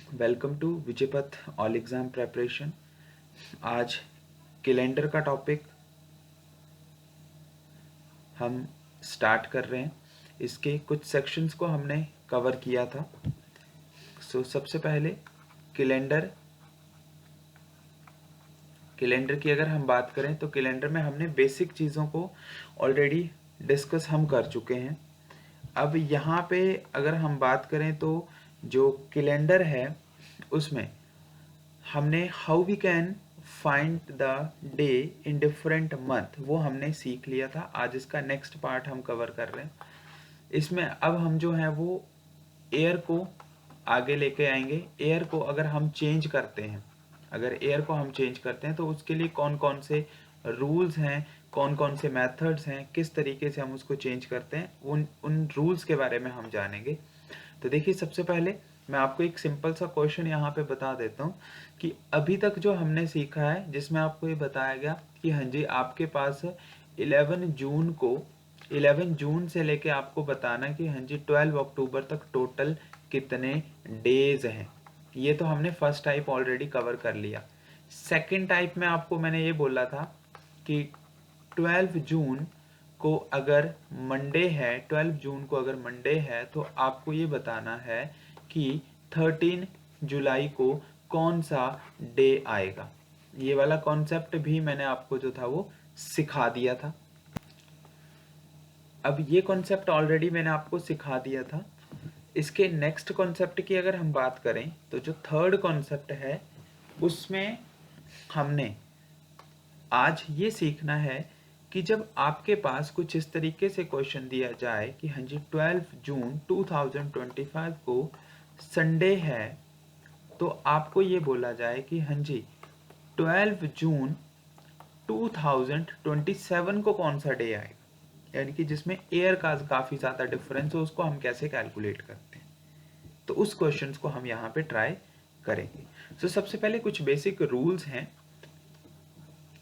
Welcome to Vijaypath all exam preparation. आज calendar का topic हम स्टार्ट कर रहे हैं। इसके कुछ सेक्शंस को हमने कवर किया था। सबसे पहले कैलेंडर की अगर हम बात करें तो कैलेंडर में हमने बेसिक चीज़ों को ऑलरेडी डिस्कस हम कर चुके हैं। अब यहाँ पे अगर हम बात करें तो जो कैलेंडर है उसमें हमने how we can find the day in different month वो हमने सीख लिया था। आज इसका नेक्स्ट पार्ट हम कवर कर रहे हैं। इसमें अब हम जो है वो एयर को आगे लेके आएंगे। एयर को अगर हम चेंज करते हैं तो उसके लिए कौन कौन से रूल्स हैं, कौन कौन से मेथड्स हैं, किस तरीके से हम उसको चेंज करते हैं, उन रूल्स के बारे में हम जानेंगे। तो देखिए, सबसे पहले मैं आपको एक सिंपल सा क्वेश्चन यहाँ पे बता देता हूँ कि अभी तक जो हमने सीखा है, जिसमें आपको ये बताया गया कि हाँ जी, आपके पास 11 जून से लेके आपको बताना कि हाँ जी 12 अक्टूबर तक टोटल कितने डेज हैं। ये तो हमने फर्स्ट टाइप ऑलरेडी कवर कर लिया। सेकंड टाइप में आपको मैंने ये बोला था कि 12 जून को अगर मंडे है तो आपको ये बताना है कि 13 जुलाई को कौन सा डे आएगा। ये वाला कॉन्सेप्ट भी मैंने आपको जो था वो सिखा दिया था। अब ये कॉन्सेप्ट ऑलरेडी मैंने आपको सिखा दिया था। इसके नेक्स्ट कॉन्सेप्ट की अगर हम बात करें तो जो थर्ड कॉन्सेप्ट है उसमें हमने आज ये सीखना है कि जब आपके पास कुछ इस तरीके से क्वेश्चन दिया जाए कि हाँ जी 12 जून 2025 को संडे है, तो आपको ये बोला जाए कि हाँ जी 12 जून 2027 को कौन सा डे आएगा, यानी कि जिसमें एयर का काफ़ी ज़्यादा डिफरेंस हो, उसको हम कैसे कैलकुलेट करते हैं। तो उस क्वेश्चन को हम यहाँ पे ट्राई करेंगे। सबसे पहले कुछ बेसिक रूल्स हैं,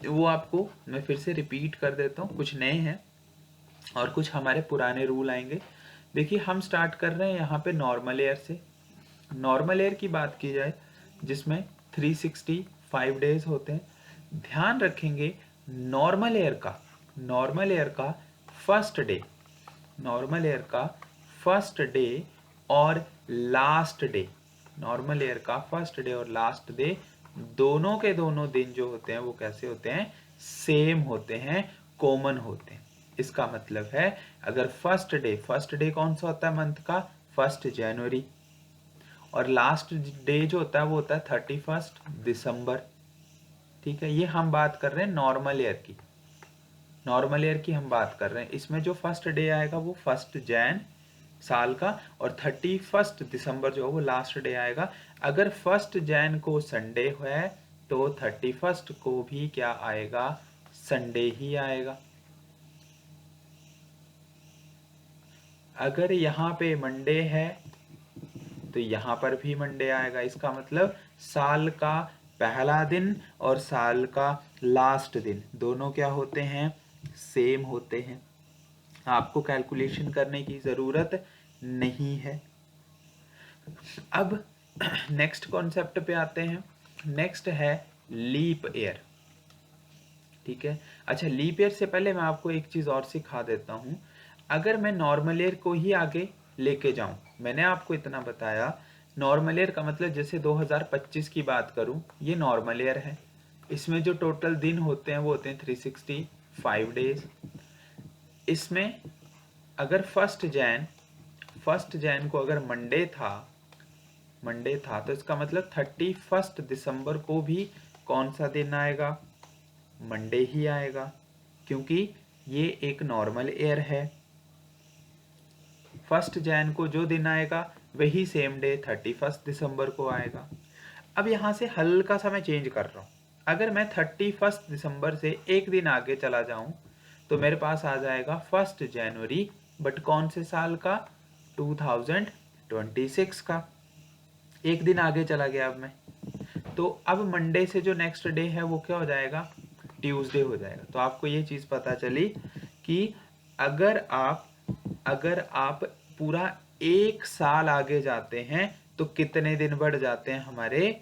वो आपको मैं फिर से रिपीट कर देता हूँ। कुछ नए हैं और कुछ हमारे पुराने रूल आएंगे। देखिए, हम स्टार्ट कर रहे हैं यहाँ पे नॉर्मल एयर से। नॉर्मल एयर की बात की जाए जिसमें 365 डेज होते हैं। ध्यान रखेंगे नॉर्मल एयर का फर्स्ट डे और लास्ट डे दोनों के दोनों दिन जो होते हैं वो कैसे होते हैं, सेम होते हैं, कॉमन होते हैं। इसका मतलब है अगर फर्स्ट डे कौन सा होता है मंथ का, 1 जनवरी, और लास्ट डे जो होता है वो होता है 31 दिसंबर। ठीक है, ये हम बात कर रहे हैं नॉर्मल एयर की हम बात कर रहे हैं। इसमें जो फर्स्ट डे आएगा वो 1 जैन साल का, और 31 दिसंबर जो है वो लास्ट डे आएगा। अगर 1 जैन को संडे है तो 31 को भी क्या आएगा, संडे ही आएगा। अगर यहाँ पे मंडे है तो यहाँ पर भी मंडे आएगा। इसका मतलब साल का पहला दिन और साल का लास्ट दिन दोनों क्या होते हैं, सेम होते हैं। आपको कैलकुलेशन करने की ज़रूरत नहीं है। अब नेक्स्ट कॉन्सेप्ट पे आते हैं। नेक्स्ट है लीप ईयर। ठीक है, अच्छा, लीप ईयर से पहले मैं आपको एक चीज़ और सिखा देता हूँ। अगर मैं नॉर्मल ईयर को ही आगे लेके जाऊँ, मैंने आपको इतना बताया, नॉर्मल ईयर का मतलब जैसे 2025 की बात करूँ, ये नॉर्मल ईयर है। इसमें जो टोटल दिन होते हैं वो होते हैं 365 डेज। इसमें अगर फर्स्ट जैन को अगर मंडे था तो इसका मतलब 31 दिसंबर को भी कौन सा दिन आएगा, मंडे ही आएगा, क्योंकि ये एक नॉर्मल एयर है। 1 जैन को जो दिन आएगा वही सेम डे 31 दिसंबर को आएगा। अब यहाँ से हल्का सा मैं चेंज कर रहा हूँ। अगर मैं 31 दिसंबर से एक दिन आगे चला जाऊँ तो मेरे पास आ जाएगा 1 जनवरी, बट कौन से साल का, 2026 का। एक दिन आगे चला गया अब मैं, तो अब मंडे से जो नेक्स्ट डे है वो क्या हो जाएगा, ट्यूसडे हो जाएगा। तो आपको ये चीज़ पता चली कि अगर आप पूरा एक साल आगे जाते हैं तो कितने दिन बढ़ जाते हैं हमारे,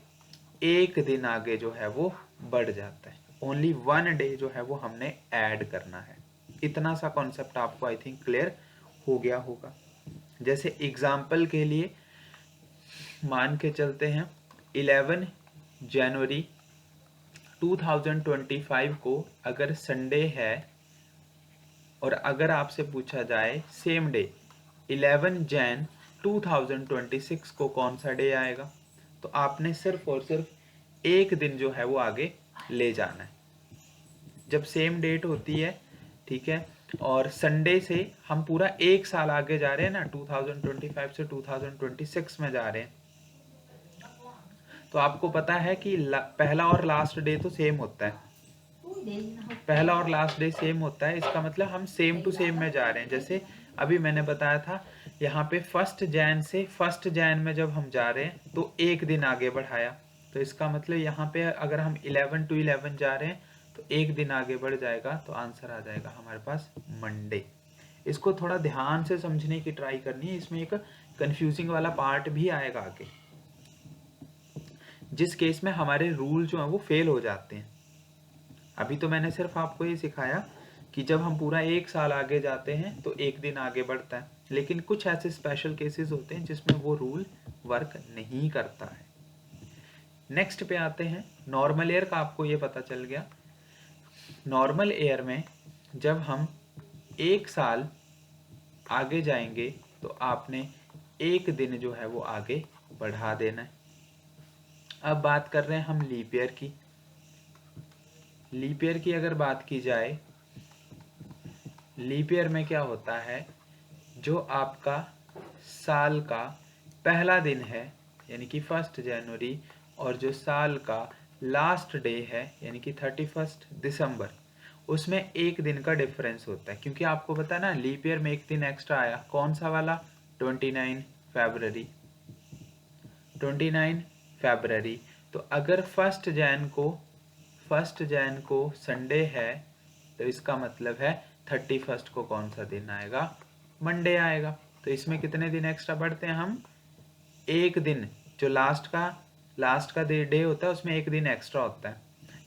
एक दिन आगे जो है वो बढ़ जाता है। ओनली 1 डे जो है वो हमने ऐड करना है। इतना सा कॉन्सेप्ट आपको आई थिंक क्लियर हो गया होगा। जैसे एग्जाम्पल के लिए मान के चलते हैं 11 जनवरी 2025 को अगर संडे है और अगर आपसे पूछा जाए सेम डे 11 जैन 2026 को कौन सा डे आएगा, तो आपने सिर्फ और सिर्फ एक दिन जो है वो आगे ले जाना है। जब सेम डेट होती है, ठीक है, और संडे से हम पूरा एक साल आगे जा रहे हैं ना, 2025 से 2026 में जा रहे हैं, तो आपको पता है कि पहला और लास्ट डे तो सेम होता है। पहला और लास्ट डे सेम होता है, इसका मतलब हम सेम टू सेम में जा रहे हैं। जैसे अभी मैंने बताया था यहाँ पे 1 जैन से 1 जैन में जब हम जा रहे हैं तो एक दिन आगे बढ़ाया, तो इसका मतलब यहाँ पे अगर हम 11 to 11 जा रहे हैं तो एक दिन आगे बढ़ जाएगा, तो आंसर आ जाएगा हमारे पास मंडे। इसको थोड़ा ध्यान से समझने की ट्राई करनी है, इसमें एक कंफ्यूजिंग वाला पार्ट भी आएगा आगे, जिस केस में हमारे रूल जो है वो फेल हो जाते हैं। अभी तो मैंने सिर्फ आपको ये सिखाया कि जब हम पूरा एक साल आगे जाते हैं तो एक दिन आगे बढ़ता है, लेकिन कुछ ऐसे स्पेशल केसेस होते हैं जिसमें वो रूल वर्क नहीं करता है। नेक्स्ट पे आते हैं, नॉर्मल ईयर का आपको ये पता चल गया। नॉर्मल ईयर में जब हम एक साल आगे जाएंगे तो आपने एक दिन जो है वो आगे बढ़ा देना है। अब बात कर रहे हैं हम लीप ईयर की। लीप ईयर की अगर बात की जाए, लीप ईयर में क्या होता है, जो आपका साल का पहला दिन है यानी कि 1 जनवरी और जो साल का लास्ट डे है यानी कि 31 दिसंबर, उसमें एक दिन का डिफरेंस होता है। क्योंकि आपको पता है ना, लीप ईयर में एक दिन एक्स्ट्रा आया, कौन सा वाला, 29 फरवरी। 29 फरवरी, तो अगर 1 जैन को संडे है तो इसका मतलब है 31 को कौन सा दिन आएगा, मंडे आएगा। तो इसमें कितने दिन एक्स्ट्रा बढ़ते हैं हम, एक दिन। जो लास्ट का डे होता है उसमें एक दिन एक्स्ट्रा होता है।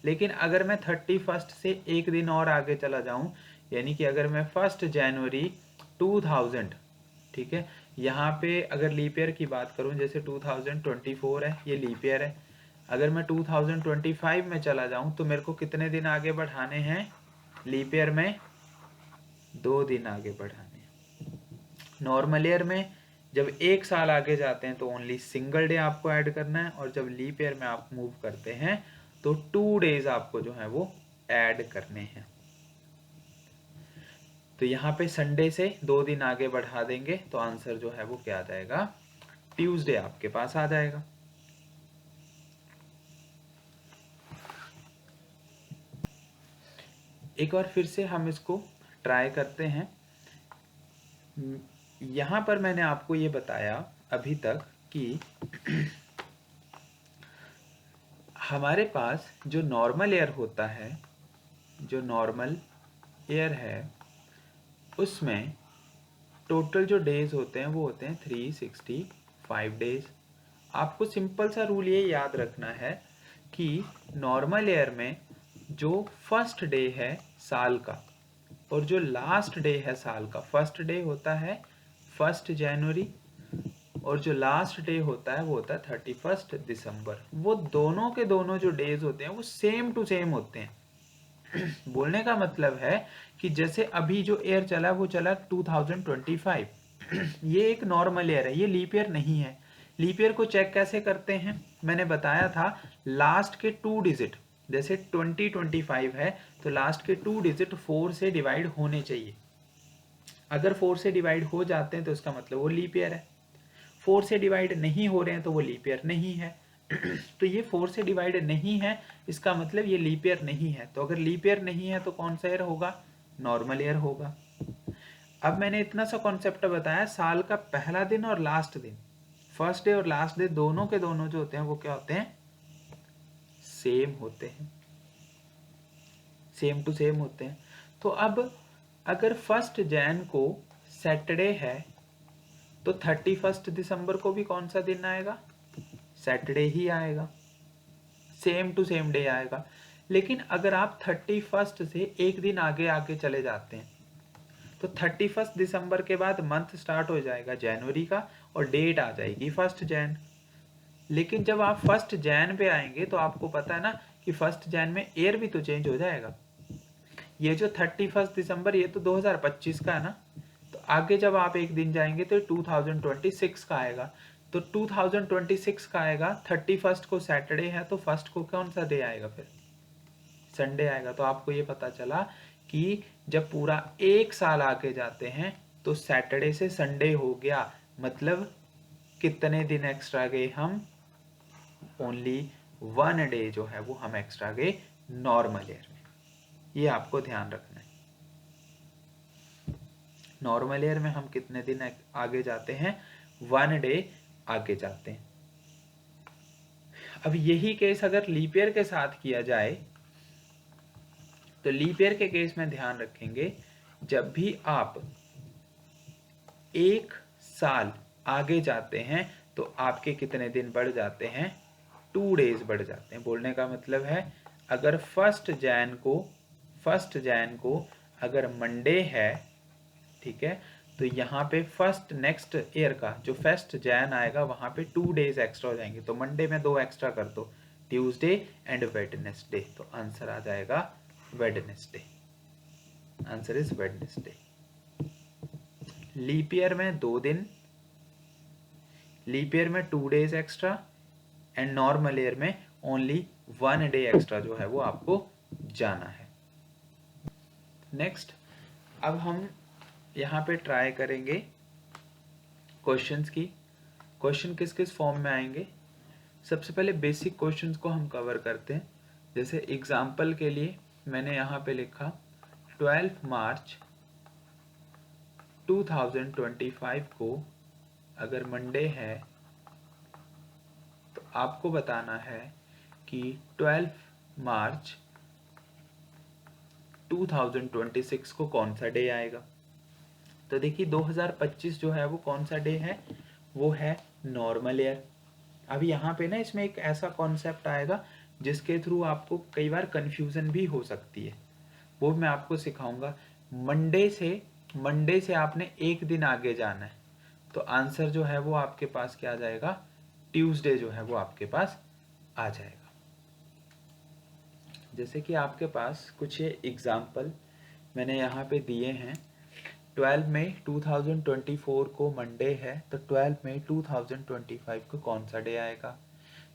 लेकिन अगर मैं 31 से एक दिन और आगे चला जाऊं, यानी कि अगर मैं 1 जनवरी 2000, ठीक है, यहाँ पे अगर लीप ईयर की बात करूं, जैसे 2024 है, ये लीप ईयर है, अगर मैं 2025 में चला जाऊं तो मेरे को कितने दिन आगे बढ़ाने हैं, लीप ईयर में 2 दिन आगे बढ़ाने हैं। नॉर्मल ईयर में जब एक साल आगे जाते हैं तो ओनली सिंगल डे आपको ऐड करना है, और जब लीप ईयर में आप मूव करते हैं तो 2 डेज आपको जो है वो ऐड करने हैं। तो यहाँ पे संडे से 2 दिन आगे बढ़ा देंगे तो आंसर जो है वो क्या आ जाएगा, ट्यूसडे आपके पास आ जाएगा। एक बार फिर से हम इसको ट्राई करते हैं। यहाँ पर मैंने आपको ये बताया अभी तक कि हमारे पास जो नॉर्मल ईयर होता है, जो नॉर्मल ईयर है, उसमें टोटल जो डेज होते हैं वो होते हैं 365 डेज। आपको सिंपल सा रूल ये याद रखना है कि नॉर्मल ईयर में जो फर्स्ट डे है साल का और जो लास्ट डे है साल का, फर्स्ट डे होता है 1 जनवरी और जो लास्ट डे होता है वो होता है 31 दिसंबर। वो दोनों के दोनों जो डेज होते हैं वो सेम टू सेम होते हैं। बोलने का मतलब है कि जैसे अभी जो ईयर चला वो चला 2025, ये एक नॉर्मल ईयर है, ये लीप ईयर नहीं है। लीप ईयर को चेक कैसे करते हैं, मैंने बताया था, लास्ट के 2 डिजिट, जैसे 2025 है तो लास्ट के 2 डिजिट 4 से डिवाइड होने चाहिए। अगर 4 से डिवाइड हो जाते हैं तो इसका मतलब वो लीप ईयर है, 4 से डिवाइड नहीं हो रहे हैं तो वो लीप ईयर नहीं है। तो ये 4 से डिवाइड नहीं है, इसका मतलब ये लीप ईयर नहीं है। तो अगर लीप ईयर नहीं है तो कौन सा ईयर होगा, नॉर्मल ईयर होगा। अब मैंने इतना सा कॉन्सेप्ट बताया, साल का पहला दिन और लास्ट दिन, फर्स्ट डे और लास्ट डे दोनों के दोनों जो होते हैं वो क्या होते हैं, सेम होते हैं, सेम टू सेम होते हैं। तो अब अगर 1 जैन को सैटरडे है तो 31 दिसंबर को भी कौन सा दिन आएगा? सैटरडे ही आएगा, सेम टू सेम डे आएगा। लेकिन अगर आप 31 से एक दिन आगे आगे चले जाते हैं तो 31 दिसंबर के बाद मंथ स्टार्ट हो जाएगा जनवरी का और डेट आ जाएगी 1 जैन। लेकिन जब आप 1 जैन पे आएंगे तो आपको पता है ना कि 1 जैन में ईयर भी तो चेंज हो जाएगा। ये जो 31 दिसंबर ये तो 2025 का है ना, तो आगे जब आप एक दिन जाएंगे तो 2026 का आएगा। तो 2026 का आएगा, 31 को सैटरडे है तो 1 को कौन सा डे आएगा? फिर संडे आएगा। तो आपको ये पता चला कि जब पूरा एक साल आगे जाते हैं तो सैटरडे से संडे हो गया, मतलब कितने दिन एक्स्ट्रा गए हम? ओनली 1 डे जो है वो हम एक्स्ट्रा गए नॉर्मल ईयर में। ये आपको ध्यान रखना है। नॉर्मल ईयर में हम कितने दिन आगे जाते हैं? 1 डे आगे जाते हैं। अब यही केस अगर लीप ईयर के साथ किया जाए तो लीप ईयर के केस में ध्यान रखेंगे, जब भी आप एक साल आगे जाते हैं तो आपके कितने दिन बढ़ जाते हैं? 2 डेज बढ़ जाते हैं। बोलने का मतलब है अगर 1 जैन को अगर मंडे है, ठीक है, तो यहाँ पे फर्स्ट नेक्स्ट ईयर का जो 1 जैन आएगा वहां पे 2 डेज एक्स्ट्रा हो जाएंगे। तो मंडे में 2 एक्स्ट्रा कर दो, ट्यूसडे एंड वेडनेसडे, तो आंसर आ जाएगा Wednesday. Answer is Wednesday. Leap year में 2 दिन, लीप ईयर में 2 days extra and normal year में ओनली 1 डे एक्स्ट्रा जो है वो आपको जाना है। नेक्स्ट, अब हम यहाँ पे ट्राई करेंगे क्वेश्चंस की। क्वेश्चन किस किस फॉर्म में आएंगे? सबसे पहले बेसिक क्वेश्चंस को हम कवर करते हैं। जैसे एग्जाम्पल के लिए मैंने यहाँ पे लिखा 12 मार्च 2025 को अगर मंडे है तो आपको बताना है कि 12 मार्च 2026 को कौन सा डे आएगा। तो देखिए 2025 जो है वो कौन सा डे है? वो है नॉर्मल ईयर। अब यहाँ पे ना इसमें एक ऐसा कॉन्सेप्ट आएगा जिसके थ्रू आपको कई बार कंफ्यूजन भी हो सकती है, वो मैं आपको सिखाऊंगा। मंडे से आपने एक दिन आगे जाना है तो आंसर जो है वो आपके पास क्या आ जाएगा? ट्यूसडे जो है वो आपके पास आ जाएगा। जैसे कि आपके पास कुछ ये एग्जाम्पल मैंने यहाँ पे दिए हैं। 12 मई 2024 को मंडे है तो 12 मई 2025 को कौन सा डे आएगा?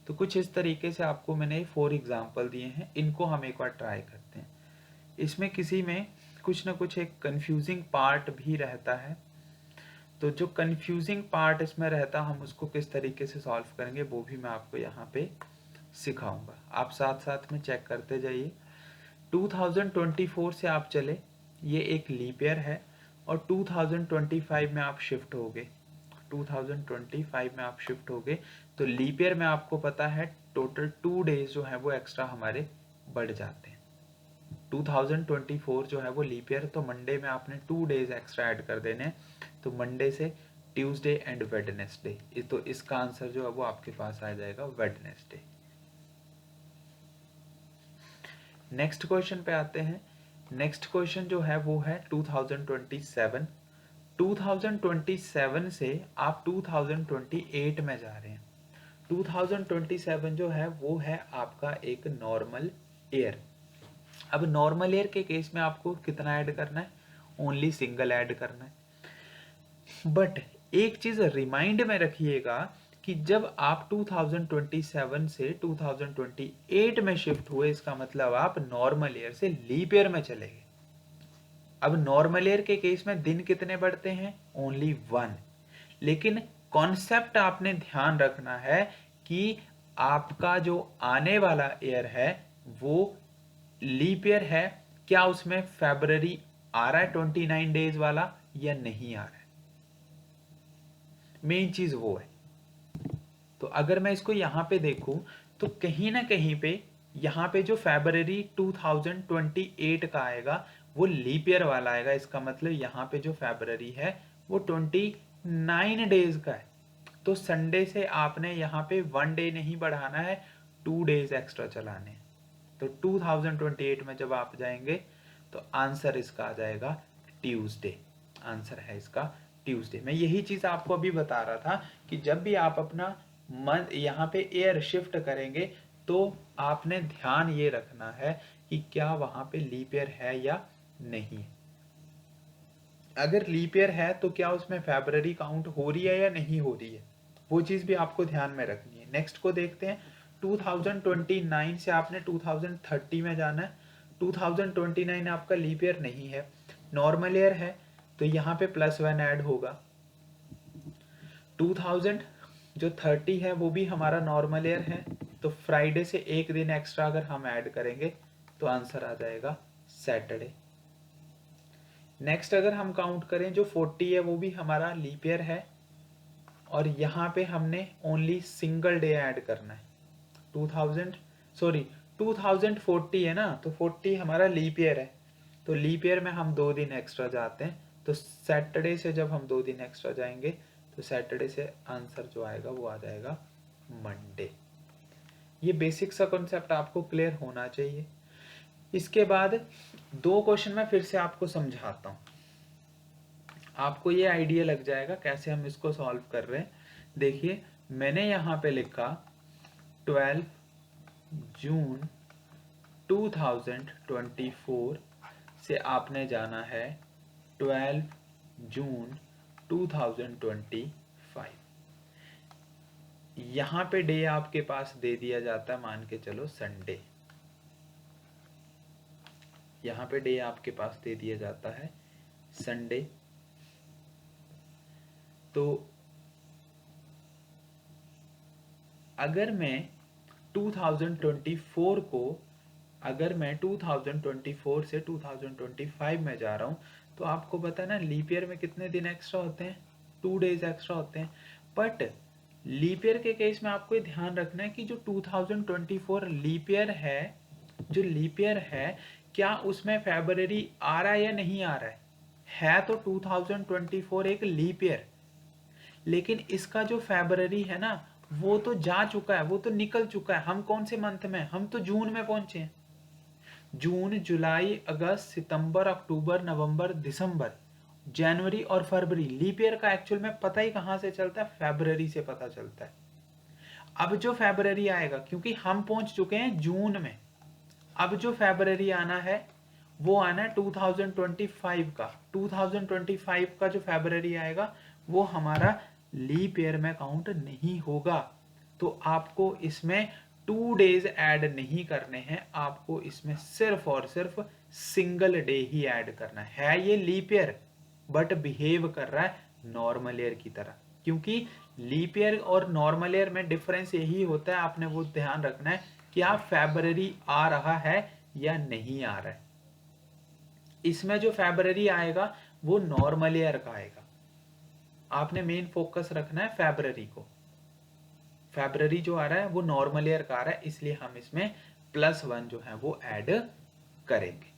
तो कुछ इस तरीके से आपको मैंने 4 एग्जाम्पल दिए हैं, इनको हम एक बार ट्राई करते हैं। इसमें किसी में कुछ ना कुछ एक कंफ्यूजिंग पार्ट भी रहता है, तो जो कंफ्यूजिंग पार्ट इसमें रहता हम उसको किस तरीके से सॉल्व करेंगे वो भी मैं आपको यहाँ पे सिखाऊंगा। आप साथ साथ में चेक करते जाइए। 2024 से आप चले, ये एक लीप ईयर है और 2025 में आप शिफ्ट हो गए। 2025 में आप शिफ्ट हो गए तो लीप ईयर में आपको पता है टोटल 2 डेज जो है वो एक्स्ट्रा हमारे बढ़ जाते हैं। 2024 जो है वो लीप ईयर, तो मंडे में आपने 2 डेज एक्स्ट्रा ऐड कर देने हैं, तो मंडे से ट्यूसडे एंड वेडनेसडे, तो इसका आंसर जो है वो आपके पास आ जाएगा वेडनेसडे। नेक्स्ट क्वेश्चन पे आते हैं। नेक्स्ट क्वेश्चन जो है वो है 2027। 2027 से आप 2028 में जा रहे हैं। 2027 जो है वो है आपका एक नॉर्मल ईयर। अब नॉर्मल ईयर के केस में आपको कितना ऐड करना है? ओनली सिंगल ऐड करना है। बट एक चीज रिमाइंड में रखिएगा कि जब आप 2027 से 2028 में शिफ्ट हुए, इसका मतलब आप नॉर्मल ईयर से लीप ईयर में चले गए। अब नॉर्मल ईयर के केस में दिन कितने बढ़ते हैं? ओनली 1। लेकिन कॉन्सेप्ट आपने ध्यान रखना है कि आपका जो आने वाला ईयर है वो लीप ईयर है, क्या उसमें फरवरी आ रहा है 29 डेज वाला या नहीं आ रहा है? मेन चीज वो है। तो अगर मैं इसको यहां पे देखूं तो कहीं ना कहीं पे यहाँ पे जो फरवरी 2028 का आएगा वो लीप ईयर वाला आएगा। इसका मतलब यहाँ पे जो फरवरी है वो 29 9 डेज का है, तो संडे से आपने यहाँ पे 1 डे नहीं बढ़ाना है, 2 डेज एक्स्ट्रा चलाने हैं। तो 2028 में जब आप जाएंगे तो आंसर इसका आ जाएगा ट्यूसडे। आंसर है इसका ट्यूसडे। मैं यही चीज आपको अभी बता रहा था कि जब भी आप अपना मंथ यहाँ पे ईयर शिफ्ट करेंगे तो आपने ध्यान ये रखना है कि क्या वहां पे लीप ईयर है या नहीं। अगर लीप ईयर है तो क्या उसमें फेब्रवरी काउंट हो रही है या नहीं हो रही है, वो चीज भी आपको ध्यान में रखनी है। नेक्स्ट को देखते हैं। 2029 से आपने 2030 में जाना है। 2029 आपका लीप ईयर नहीं है, नॉर्मल ईयर है, तो यहाँ पे +1 ऐड होगा। 2000 जो 30 है वो भी हमारा नॉर्मल ईयर है, तो फ्राइडे से एक दिन एक्स्ट्रा अगर हम ऐड करेंगे तो आंसर आ जाएगा सैटरडे। नेक्स्ट अगर हम काउंट करें, जो 40 है वो भी हमारा लीप ईयर है, और यहाँ पे हमने ओनली सिंगल डे ऐड करना है। 2040 है ना, तो 40 हमारा लीप ईयर है, तो लीप ईयर में हम 2 दिन एक्स्ट्रा जाते हैं, तो सैटरडे से जब हम 2 दिन एक्स्ट्रा जाएंगे तो सैटरडे से आंसर जो आएगा वो आ जाएगा मंडे। ये बेसिक सा कॉन्सेप्ट आपको क्लियर होना चाहिए। इसके बाद 2 क्वेश्चन मैं फिर से आपको समझाता हूँ, आपको ये आइडिया लग जाएगा कैसे हम इसको सॉल्व कर रहे हैं। देखिए मैंने यहाँ पे लिखा 12 जून 2024 से आपने जाना है 12 जून 2025। यहाँ पे डे आपके पास दे दिया जाता है, मान के चलो संडे। यहाँ पे डे आपके पास दे दिया जाता है संडे। तो अगर मैं 2024 को, अगर मैं 2024 से 2025 में जा रहा हूँ, तो आपको पता है ना लीप ईयर में कितने दिन एक्स्ट्रा होते हैं, 2 डेज एक्स्ट्रा होते हैं। बट लीप ईयर के केस में आपको ये ध्यान रखना है कि जो 2024 लीप ईयर है, जो लीप ईयर है, क्या उसमें फेब्रवरी आ रहा है या नहीं आ रहा है तो 2024 एक लीप ईयर, लेकिन इसका जो फेब्रवरी है ना वो तो जा चुका है, वो तो निकल चुका है। हम कौन से मंथ में, हम तो जून में पहुंचे हैं। जून, जुलाई, अगस्त, सितंबर, अक्टूबर, नवंबर, दिसंबर, जनवरी और फरवरी। लीप ईयर का एक्चुअल में पता ही कहां से चलता है, फेब्रवरी से पता चलता है। अब जो फेब्रवरी आएगा, क्योंकि हम पहुंच चुके हैं जून में, अब जो फेब्रवरी आना है वो आना है 2025 का। 2025 का जो फेब्रवरी आएगा वो हमारा लीप ईयर में काउंट नहीं होगा। तो आपको इसमें 2 डेज ऐड नहीं करने हैं, आपको इसमें सिर्फ और सिर्फ सिंगल डे ही ऐड करना है। ये लीप ईयर बट बिहेव कर रहा है नॉर्मल ईयर की तरह, क्योंकि लीप ईयर और नॉर्मल ईयर में डिफरेंस यही होता है, आपने वो ध्यान रखना है क्या फेब्रवरी आ रहा है या नहीं आ रहा है। इसमें जो फेब्रवरी आएगा वो नॉर्मल ईयर का आएगा, आपने मेन फोकस रखना है फेब्रवरी को। फेब्रवरी जो आ रहा है वो नॉर्मल ईयर का आ रहा है, इसलिए हम इसमें +1 जो है वो ऐड करेंगे।